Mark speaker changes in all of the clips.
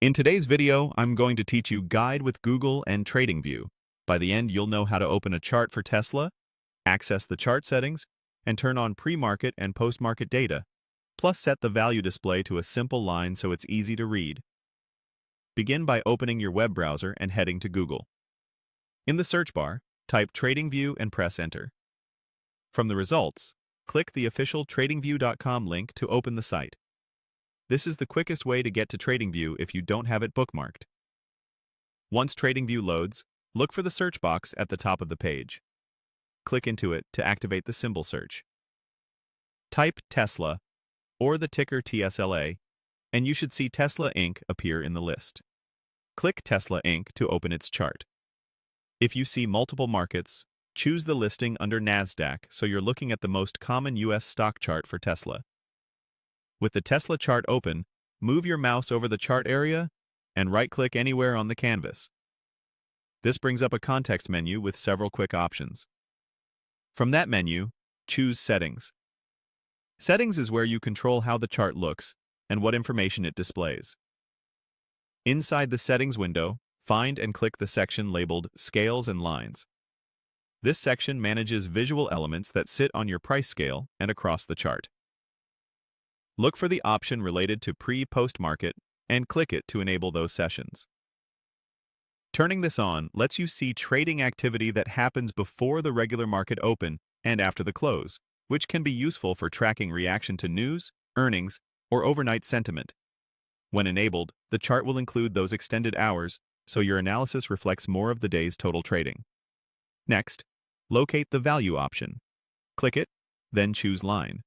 Speaker 1: In today's video, I'm going to teach you Guide with Google and TradingView. By the end, you'll know how to open a chart for Tesla, access the chart settings, and turn on pre-market and post-market data, plus set the value display to a simple line so it's easy to read. Begin by opening your web browser and heading to Google. In the search bar, type TradingView and press Enter. From the results, click the official TradingView.com link to open the site. This is the quickest way to get to TradingView if you don't have it bookmarked. Once TradingView loads, look for the search box at the top of the page. Click into it to activate the symbol search. Type Tesla, or the ticker TSLA, and you should see Tesla Inc. appear in the list. Click Tesla Inc. to open its chart. If you see multiple markets, choose the listing under NASDAQ so you're looking at the most common U.S. stock chart for Tesla. With the Tesla chart open, move your mouse over the chart area and right-click anywhere on the canvas. This brings up a context menu with several quick options. From that menu, choose Settings. Settings is where you control how the chart looks and what information it displays. Inside the Settings window, find and click the section labeled Scales and Lines. This section manages visual elements that sit on your price scale and across the chart. Look for the option related to pre-post market and click it to enable those sessions. Turning this on lets you see trading activity that happens before the regular market open and after the close, which can be useful for tracking reaction to news, earnings, or overnight sentiment. When enabled, the chart will include those extended hours, so your analysis reflects more of the day's total trading. Next, locate the Value option. Click it, then choose Line.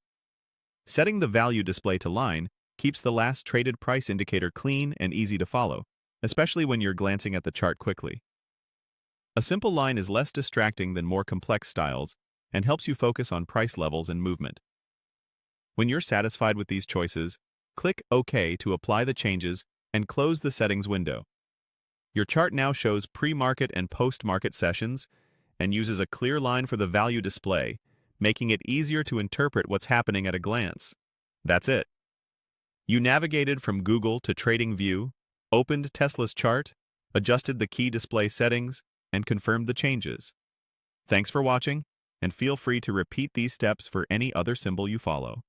Speaker 1: Setting the value display to line keeps the last traded price indicator clean and easy to follow, especially when you're glancing at the chart quickly. A simple line is less distracting than more complex styles and helps you focus on price levels and movement. When you're satisfied with these choices, click OK to apply the changes and close the settings window. Your chart now shows pre-market and post-market sessions and uses a clear line for the value display, making it easier to interpret what's happening at a glance. That's it. You navigated from Google to TradingView, opened Tesla's chart, adjusted the key display settings, and confirmed the changes. Thanks for watching, and feel free to repeat these steps for any other symbol you follow.